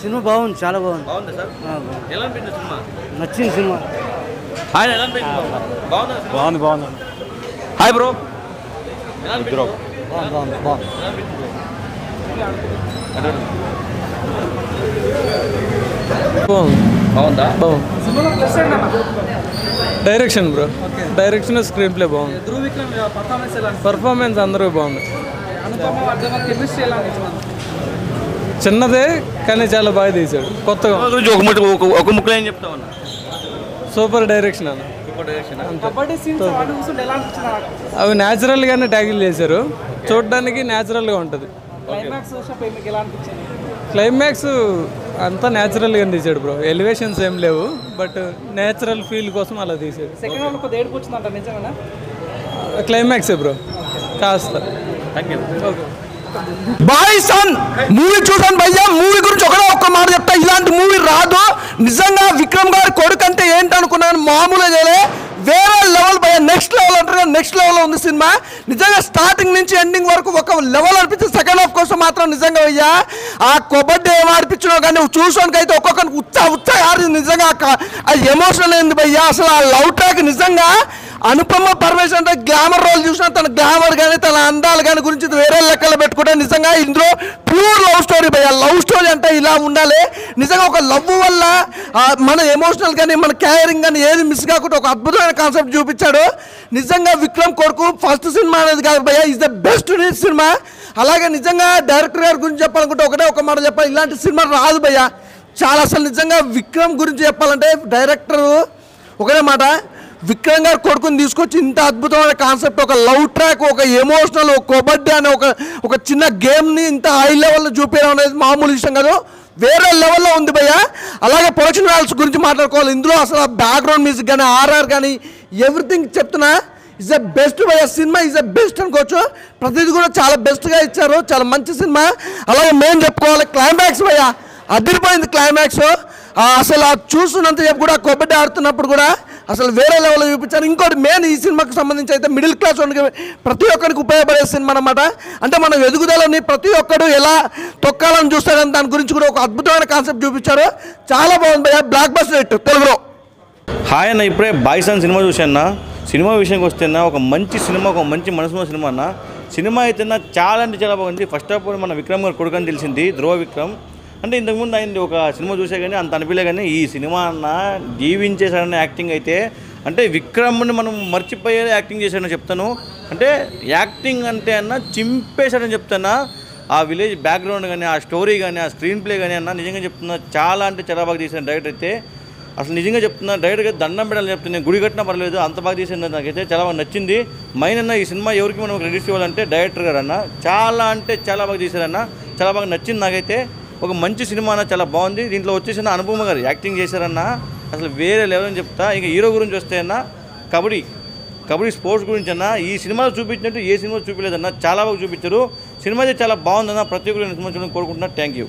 Cinema బాగుంది, చాలా బాగుంది. బాగుంది సార్. ఎలా అనిపించింది సినిమా? నచ్చింది సినిమా. ఆయన ఎలా అనిపించింది? బాగుందా? బాగుంది బాగుంది. హాయ్ బ్రో, ఎలా అనిపించింది? బాగుంది బాగుంది బాగుంది. ఎలా అనిపించింది? బాగుందా? Direction bro, direction screen play బాగుంది. పర్ఫార్మెన్స్ అందరూ బాగుంది. చిన్నదే కానీ చాలా బాగా తీశాడు, కొత్తగా. ఒక ముక్కలో ఏం చెప్తా ఉన్నా? సూపర్ డైరెక్షన్ అన్న. Super direction. అవి న్యాచురల్గానే ట్యాకిల్ చేశారు, చూడడానికి న్యాచురల్గా ఉంటుంది. క్లైమాక్స్ అంతా న్యాచురల్గా తీసాడు బ్రో, ఎలివేషన్స్ ఏం లేవు, బట్ న్యాచురల్ ఫీల్ కోసం అలా తీసాడు. క్లైమాక్సే బ్రో కాస్త. Thank you. Okay. Bison movie చూసాను భయ్యా. మూవీ గురించి ఒకటే ఒక్క మాట చెప్తా, ఇలాంటి మూవీ రాదు. నిజంగా విక్రమ్ గారి కొడుకు అంటే ఏంటనుకున్నాను, మామూలుగా చేయలే, వేరే లెవెల్ భయ్యా. నెక్స్ట్ లెవెల్ అంటారు, నెక్స్ట్ లెవెల్ ఉంది సినిమా. నిజంగా స్టార్టింగ్ నుంచి ఎండింగ్ వరకు ఒక లెవెల్ అనిపించింది. సెకండ్ హాఫ్ కోసం మాత్రం నిజంగా భయ్యా ఆ కబడ్డీ ఏం అనిపించినా కానీ చూసానికి అయితే ఒక్కొక్కరికి ఉత్సాహ ఆడింది. నిజంగా అది ఎమోషనల్ అయింది భయ్యా. అసలు ఆ లవ్ ట్రాక్ నిజంగా అనుపమ పరమేశ్వర్ అంటే గ్లామర్ రోల్ చూసినా తన గ్లామర్ కానీ తన అందాలు కానీ గురించి వేరే లెక్కలు పెట్టుకుంటే నిజంగా ఇందులో ప్యూర్ లవ్ స్టోరీ భయ్యా. లవ్ స్టోరీ అంటే ఇలా ఉండాలి. నిజంగా ఒక లవ్ వల్ల మన ఎమోషనల్ కానీ మన కేరింగ్ కానీ ఏది మిస్ కాకుండా ఒక అద్భుతమైన కాన్సెప్ట్ చూపించాడు. నిజంగా విక్రమ్ కొడుకు ఫస్ట్ సినిమా అనేది కాదు భయ్యా, ఈజ్ ద బెస్ట్ సినిమా. అలాగే నిజంగా డైరెక్టర్ గారి గురించి చెప్పాలనుకుంటే ఒకటే ఒక మాట చెప్పాలి, ఇలాంటి సినిమా రాదు భయ్యా. చాలా అసలు నిజంగా విక్రమ్ గురించి చెప్పాలంటే డైరెక్టర్ ఒకటే మాట, విక్రమ్ గారు కొడుకుని తీసుకొచ్చి ఇంత అద్భుతమైన కాన్సెప్ట్, ఒక లవ్ ట్రాక్, ఒక ఎమోషనల్, ఒక కబడ్డీ అనే ఒక చిన్న గేమ్ని ఇంత హై లెవెల్లో చూపించడం అనేది మామూలు విషయం కాదు, వేరే లెవెల్లో ఉంది భయ్యా. అలాగే ప్రొడక్షన్ వాల్యూస్ గురించి మాట్లాడుకోవాలి. ఇందులో అసలు బ్యాక్గ్రౌండ్ మ్యూజిక్ కానీ ఆర్ఆర్ కానీ ఎవ్రీథింగ్ చెప్తున్నా ఈజ్ ద బెస్ట్ భయ్యా. సినిమా ఈజ్ ద బెస్ట్ అనుకోవచ్చు. ప్రతిదీ కూడా చాలా బెస్ట్గా ఇచ్చారు, చాలా మంచి సినిమా. అలాగే మేము చెప్పుకోవాలి క్లైమాక్స్ భయ్యా, అదిరిపోయింది క్లైమాక్స్. అసలు చూస్తున్నంత చెప్పు కూడా కబడ్డీ ఆడుతున్నప్పుడు కూడా అసలు వేరే లెవెల్లో చూపించారు. ఇంకోటి మెయిన్ ఈ సినిమాకి సంబంధించి అయితే మిడిల్ క్లాస్ వాళ్ళకి ప్రతి ఒక్కరికి ఉపయోగపడే సినిమా అన్నమాట. అంటే మన ఎదుగుదలని ప్రతి ఒక్కరు ఎలా తొక్కాలని చూస్తారని దాని గురించి కూడా ఒక అద్భుతమైన కాన్సెప్ట్ చూపించారు. చాలా బాగుంది భయ్యా, బ్లాక్ బస్టర్ హిట్ తెలుగులో. హాయ్ అన్న, ఇప్పుడే బాయ్ సన్ సినిమా చూసాను. సినిమా విషయానికి వస్తేనా ఒక మంచి సినిమా, ఒక మంచి మనసున్న సినిమా అన్న. సినిమా అయితే చాలా అంటే చాలా బాగుంది. ఫస్ట్ ఆఫ్ ఆల్ మన విక్రమ్ గారు కొడుకు అని తెలిసింది, ధ్రువ విక్రమ్. అంటే ఇంతకుముందు ఆయన ఒక సినిమా చూసే కానీ అంత అనిపించలే, కానీ ఈ సినిమా అన్న జీవించేసాడన్న యాక్టింగ్ అయితే, అంటే విక్రమ్ని మనం మర్చిపోయేది యాక్టింగ్ చేశాడని చెప్తాను. అంటే యాక్టింగ్ అంటే అన్న చింపేశాడని చెప్తాను. ఆ విలేజ్ బ్యాక్గ్రౌండ్ కానీ, ఆ స్టోరీ కానీ, ఆ స్క్రీన్ ప్లే కానీ అన్న నిజంగా చెప్తున్నా చాలా అంటే చాలా బాగా తీశాను డైరెక్టర్ అయితే. అసలు నిజంగా చెప్తున్నా, డైరెక్ట్గా దండం పెట్టాలని చెప్తున్నాను, గుడి కట్టినా పర్లేదు, అంత బాగా తీసింది. నాకైతే చాలా బాగా నచ్చింది. మెయిన్ అన్న ఈ సినిమా ఎవరికి మనం క్రెడిట్స్ ఇవ్వాలంటే డైరెక్టర్ గారు అన్న, చాలా అంటే చాలా బాగా తీశారన్న, చాలా బాగా నచ్చింది నాకైతే. ఒక మంచి సినిమా అన్న, చాలా బాగుంది. దీంట్లో వచ్చేసిన అనుపమ గారు యాక్టింగ్ చేశారన్న, అసలు వేరే లెవెల్ అని చెప్తా. ఇంకా హీరో గురించి వస్తే అన్న కబడ్డీ స్పోర్ట్స్ గురించి అన్న ఈ సినిమాలో చూపించినట్టు ఏ సినిమా చూపించలేదన్న, చాలా బాగా చూపించారు. సినిమా అయితే చాలా బాగుందన్న, ప్రతి ఒక్కరు సినిమా చూడడం కోరుకుంటున్నా. Thank you.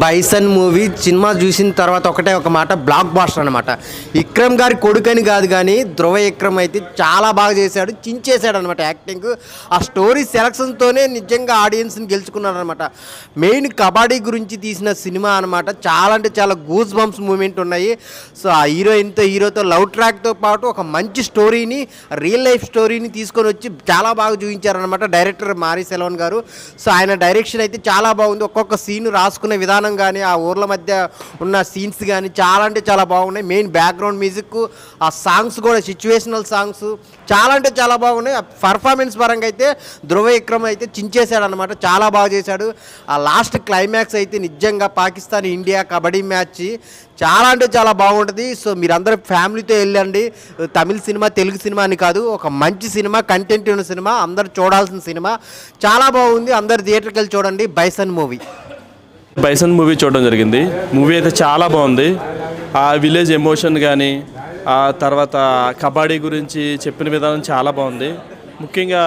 Bison movie cinema చూసిన తర్వాత ఒకటే ఒక మాట, బ్లాక్ బాస్టర్ అనమాట. విక్రమ్ గారి కొడుకని కాదు కానీ ధ్రువ విక్రమ్ అయితే చాలా బాగా చేశాడు, చించేశాడు అనమాట యాక్టింగ్. ఆ స్టోరీ సెలక్షన్తోనే నిజంగా ఆడియన్స్ని గెలుచుకున్నాడు అనమాట. మెయిన్ కబడ్డీ గురించి తీసిన సినిమా అనమాట. చాలా అంటే చాలా గూస్ బంప్స్ మూమెంట్ ఉన్నాయి. సో ఆ హీరోతో లవ్ ట్రాక్తో పాటు ఒక మంచి స్టోరీని, రియల్ లైఫ్ స్టోరీని తీసుకొని వచ్చి చాలా బాగా చూపించారనమాట డైరెక్టర్ మారీ సెల్వన్ గారు. సో ఆయన డైరెక్షన్ అయితే చాలా బాగుంది. ఒక్కొక్క సీన్ రాసుకునే విధానం కానీ, ఆ ఊర్ల మధ్య ఉన్న సీన్స్ కానీ చాలా అంటే చాలా బాగున్నాయి. మెయిన్ బ్యాక్గ్రౌండ్ మ్యూజిక్, ఆ సాంగ్స్ కూడా సిచ్యువేషనల్ సాంగ్స్ చాలా అంటే చాలా బాగున్నాయి. పర్ఫార్మెన్స్ పరంగా అయితే ధ్రువ విక్రమ్ అయితే చించేశాడు అనమాట, చాలా బాగా చేశాడు. ఆ లాస్ట్ క్లైమాక్స్ అయితే నిజంగా పాకిస్తాన్ ఇండియా కబడ్డీ మ్యాచ్ చాలా అంటే చాలా బాగుంటుంది. సో మీరందరూ ఫ్యామిలీతో వెళ్ళండి. తమిళ సినిమా, తెలుగు సినిమా అని కాదు, ఒక మంచి సినిమా, కంటెంట్ ఉన్న సినిమా, అందరూ చూడాల్సిన సినిమా, చాలా బాగుంది. అందరు థియేటర్కి వెళ్ళి చూడండి బైసన్ మూవీ. బైసన్ మూవీ చూడడం జరిగింది. మూవీ అయితే చాలా బాగుంది. ఆ విలేజ్ ఎమోషన్ కానీ, ఆ తర్వాత కబడ్డీ గురించి చెప్పిన విధానం చాలా బాగుంది. ముఖ్యంగా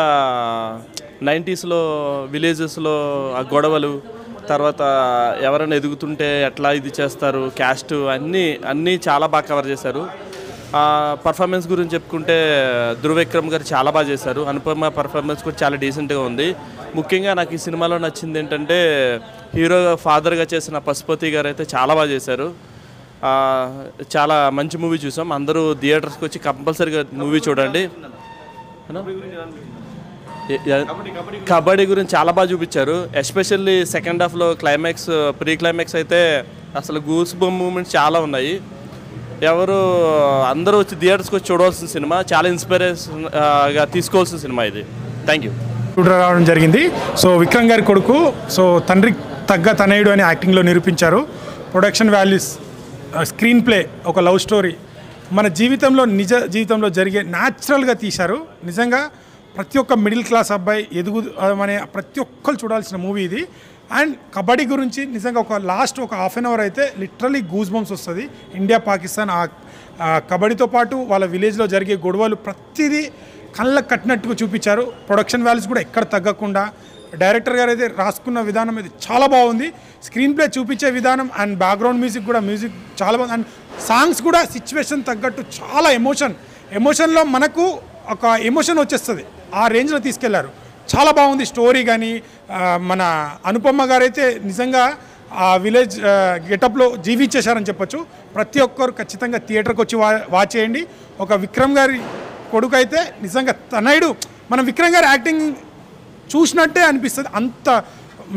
90స్లో విలేజెస్లో ఆ గొడవలు, తర్వాత ఎవరైనా ఎదుగుతుంటే ఎట్లా ఇది చేస్తారు, క్యాస్ట్ అన్నీ చాలా బాగా కవర్ చేశారు. పర్ఫార్మెన్స్ గురించి చెప్పుకుంటే ధ్రువ విక్రమ్ గారు చాలా బాగా చేశారు. అనుపమ పర్ఫార్మెన్స్ కూడా చాలా డీసెంట్గా ఉంది. ముఖ్యంగా నాకు ఈ సినిమాలో నచ్చింది ఏంటంటే హీరో ఫాదర్గా చేసిన పశుపతి గారు అయితే చాలా బాగా చేశారు. చాలా మంచి మూవీ చూసాం. అందరూ థియేటర్స్కి వచ్చి కంపల్సరీగా మూవీ చూడండి. కబడ్డీ గురించి చాలా బాగా చూపించారు. ఎస్పెషల్లీ సెకండ్ హాఫ్లో క్లైమాక్స్, ప్రీ క్లైమాక్స్ అయితే అసలు గూస్ బంప్ మూమెంట్స్ చాలా ఉన్నాయి. అందరూ వచ్చి థియేటర్స్కి వచ్చి చూడవలసిన సినిమా, చాలా ఇన్స్పిరేషన్గా తీసుకోవాల్సిన సినిమా ఇది. Thank you. రావడం జరిగింది. సో విక్రమ్ గారి కొడుకు, సో తండ్రికి తగ్గ తనయుడు అని యాక్టింగ్లో నిరూపించారు. ప్రొడక్షన్ వాల్యూస్, స్క్రీన్ ప్లే, ఒక లవ్ స్టోరీ మన జీవితంలో, నిజ జీవితంలో జరిగే న్యాచురల్గా తీశారు. నిజంగా ప్రతి ఒక్క మిడిల్ క్లాస్ అబ్బాయి అనే ప్రతి ఒక్కరు చూడాల్సిన మూవీ ఇది. అండ్ కబడ్డీ గురించి నిజంగా ఒక లాస్ట్ ఒక హాఫ్ అన్ అవర్ అయితే లిటరలీ గూస్ బంప్స్ వస్తుంది. ఇండియా పాకిస్తాన్ కబడ్డీతో పాటు వాళ్ళ విలేజ్లో జరిగే గొడవలు ప్రతిదీ కళ్ళకు కట్టినట్టుగా చూపించారు. ప్రొడక్షన్ వాల్యూస్ కూడా ఎక్కడ తగ్గకుండా డైరెక్టర్ గారు అయితే రాసుకున్న విధానం అయితే చాలా బాగుంది. స్క్రీన్ ప్లే చూపించే విధానం అండ్ బ్యాక్గ్రౌండ్ మ్యూజిక్ చాలా బాగుంది. అండ్ సాంగ్స్ కూడా సిచ్యువేషన్ తగ్గట్టు చాలా ఎమోషన్లో మనకు ఒక ఎమోషన్ వచ్చేస్తుంది, ఆ రేంజ్లో తీసుకెళ్లారు. చాలా బాగుంది స్టోరీ. కానీ మన అనుపమ గారు అయితే నిజంగా ఆ విలేజ్ గెటప్లో జీవించేశారని చెప్పొచ్చు. ప్రతి ఒక్కరు ఖచ్చితంగా థియేటర్కి వచ్చి వాచ్ చేయండి. ఒక విక్రమ్ గారి కొడుకు అయితే నిజంగా తనయుడు, మనం విక్రమ్ గారి యాక్టింగ్ చూసినట్టే అనిపిస్తుంది. అంత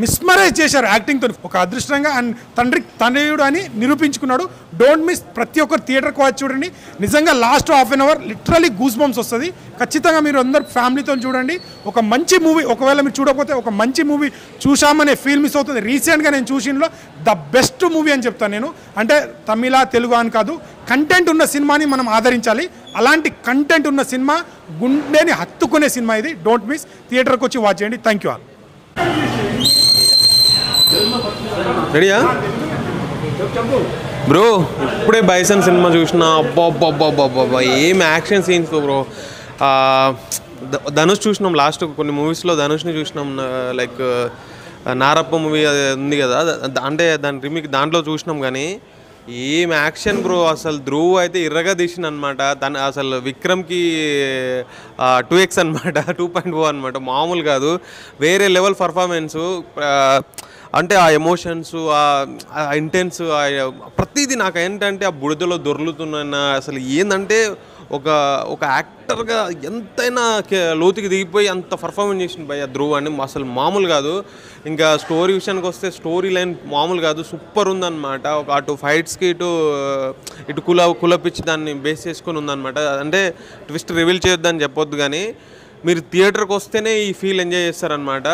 మిస్మరైజ్ చేశారు యాక్టింగ్తో. ఒక అదృష్టంగా అండ్ తనయుడు అని నిరూపించుకున్నాడు. డోంట్ మిస్, ప్రతి ఒక్కరు థియేటర్కి వచ్చి చూడండి. నిజంగా last half an hour literally goose bumps వస్తుంది. ఖచ్చితంగా మీరు అందరు ఫ్యామిలీతో చూడండి. ఒక మంచి మూవీ, ఒకవేళ మీరు చూడకపోతే ఒక మంచి మూవీ చూసామనే ఫీల్ మిస్ అవుతుంది. రీసెంట్గా నేను చూసినలో ద బెస్ట్ మూవీ అని చెప్తాను నేను. అంటే తమిళ, తెలుగు అని కాదు, కంటెంట్ ఉన్న సినిమాని మనం ఆదరించాలి. అలాంటి కంటెంట్ ఉన్న సినిమా, గుండెని హత్తుకునే సినిమా ఇది. డోంట్ మిస్, థియేటర్కి వచ్చి వాచ్ చేయండి. Thank you all. రెడీయా బ్రో? ఇప్పుడే బైసన్ సినిమా చూసిన, అబ్బా ఏం యాక్షన్ సీన్స్ బ్రో. ధనుష్ చూసినాం, లాస్ట్ కొన్ని మూవీస్లో ధనుష్ని చూసినాం. లైక్ నారప్ప మూవీ ఉంది కదా, అంటే దాని రిమిక్ దాంట్లో చూసినాం. కానీ ఏం యాక్షన్ బ్రో. అసలు ధ్రువ్ అయితే ఇర్రగా తీసిన అనమాట. అసలు విక్రమ్కి 2x అనమాట, 2.0 అనమాట. మామూలు కాదు, వేరే లెవెల్ పర్ఫార్మెన్సు. అంటే ఆ ఎమోషన్స్, ఆ ఇంటెన్స్, ప్రతిదీ నాకు ఏంటంటే ఆ బుడిదలో దొర్లుతున్న, అసలు ఏంటంటే ఒక యాక్టర్గా ఎంతైనా లోతుకి దిగిపోయి అంత పర్ఫార్మెన్స్ చేసిన భయ్య ధ్రువ్ అని అసలు మామూలు కాదు. ఇంకా స్టోరీ విషయానికి వస్తే స్టోరీ లైన్ మామూలు కాదు, సూపర్ ఉందన్నమాట. అటు ఫైట్స్కి ఇటు కులపిచ్చి దాన్ని బేస్ చేసుకొని ఉందన్నమాట. అంటే ట్విస్ట్ రివీల్ చేయొద్దని చెప్పొద్దు, కానీ మీరు థియేటర్కి వస్తేనే ఈ ఫీల్ ఎంజాయ్ చేస్తారనమాట.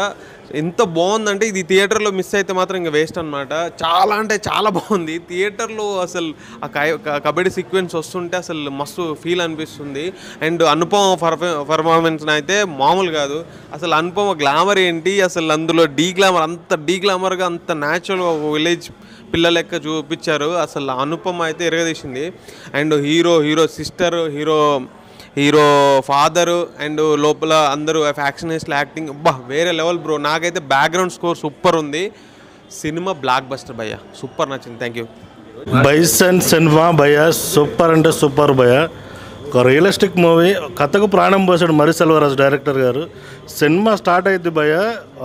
ఎంత బాగుందంటే ఇది థియేటర్లో మిస్ అయితే మాత్రం ఇంకా వేస్ట్ అనమాట. చాలా అంటే చాలా బాగుంది. థియేటర్లో అసలు ఆ కబడ్డీ సీక్వెన్స్ వస్తుంటే అసలు మస్తు ఫీల్ అనిపిస్తుంది. అండ్ అనుపమ పర్ఫార్మెన్స్ అయితే మామూలు కాదు. అసలు అనుపమ గ్లామర్ ఏంటి, అసలు అందులో అంత డీగ్లామర్గా అంత న్యాచురల్గా విలేజ్ పిల్ల లెక్క చూపించారు. అసలు అనుపమ అయితే ఎరగదీసింది. And hero sister, hero father and లోపల అందరూ ఫ్యాక్షనిస్ట్లు యాక్టింగ్ వేరే లెవెల్ బ్రో. నాకైతే బ్యాక్గ్రౌండ్ స్కోర్ సూపర్ ఉంది. సినిమా బ్లాక్ బస్టర్ భయ్య, సూపర్ నచ్చింది. Thank you. బైసన్ సినిమా భయ్య సూపర్ అంటే సూపర్ భయ్య. ఒక రియలిస్టిక్ మూవీ, కథకు ప్రాణం పోసాడు మరి సెల్వరాజు డైరెక్టర్ గారు. సినిమా స్టార్ట్ అయితే భయ్య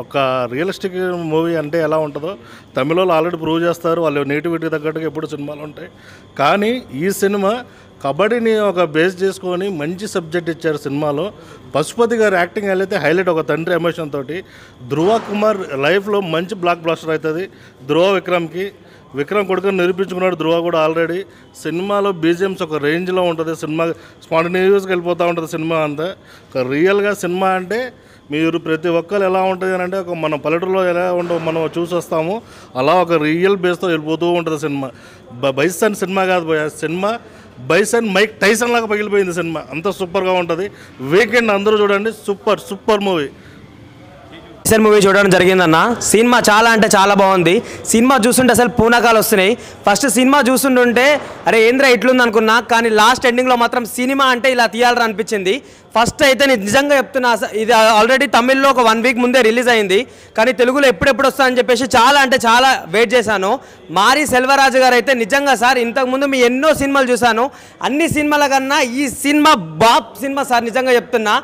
ఒక రియలిస్టిక్ మూవీ అంటే ఎలా ఉంటుందో తమిళలో ఆల్రెడీ ప్రూవ్ చేస్తారు. వాళ్ళు నేటివిటీ తగ్గట్టుగా ఎప్పుడు సినిమాలు ఉంటాయి. కానీ ఈ సినిమా కబడ్డీని ఒక బేస్ చేసుకొని మంచి సబ్జెక్ట్ ఇచ్చారు సినిమాలో. పశుపతి గారు యాక్టింగ్ అయితే హైలైట్, ఒక తండ్రి ఎమోషన్ తోటి. ధ్రువ కుమార్ లైఫ్లో మంచి బ్లాక్ బ్లాస్టర్ అవుతుంది. విక్రమ్ కొడుకుని నిరూపించుకున్నాడు ధ్రువ కూడా ఆల్రెడీ. సినిమాలో బీజిఎమ్స్ ఒక రేంజ్లో ఉంటుంది. సినిమా స్పాంటేనియస్గా వెళ్ళిపోతూ ఉంటుంది సినిమా అంతా. ఒక రియల్గా సినిమా అంటే మీరు ప్రతి ఒక్కరు ఎలా ఉంటుంది అని అంటే ఒక మన పల్లెటూరులో ఎలా ఉండవు మనం చూసి వస్తాము, అలా ఒక రియల్ బేస్తో వెళ్ళిపోతూ ఉంటుంది సినిమా. బైసన్ సినిమా కాదు భయ, సినిమా బైసన్ మైక్ టైసన్ లాగా పగిలిపోయింది సినిమా. అంత సూపర్గా ఉంటుంది. వీకెండ్ అందరూ చూడండి, సూపర్ మూవీ. బైసన్ మూవీ చూడడం జరిగిందన్న. సినిమా చాలా అంటే చాలా బాగుంది. సినిమా చూస్తుంటే అసలు పూనకాలు వస్తున్నాయి. ఫస్ట్ సినిమా చూస్తుంటుంటే అరే ఏంద్రా ఇట్లుంది అనుకున్నా, కానీ లాస్ట్ ఎండింగ్లో మాత్రం సినిమా అంటే ఇలా తీయాలని అనిపించింది. ఫస్ట్ అయితే నేను నిజంగా చెప్తున్నా, ఇది ఆల్రెడీ తమిళ్లో ఒక 1 వీక్ ముందే రిలీజ్ అయింది, కానీ తెలుగులో ఎప్పుడెప్పుడు వస్తా అని చెప్పేసి చాలా అంటే చాలా వెయిట్ చేశాను. మారి సెల్వరాజు గారు అయితే నిజంగా సార్, ఇంతకుముందు మీ ఎన్నో సినిమాలు చూశాను, అన్ని సినిమాల కన్నా ఈ సినిమా బాప్ సినిమా సార్. నిజంగా చెప్తున్నా,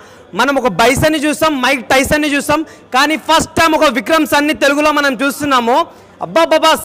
మనం ఒక బైసన్ని చూస్తాం, మైక్ టైసన్ని చూస్తాం, కానీ ఫస్ట్ టైం ఒక విక్రమ్ సన్ని తెలుగులో మనం చూస్తున్నాము. అబ్బాబ్బా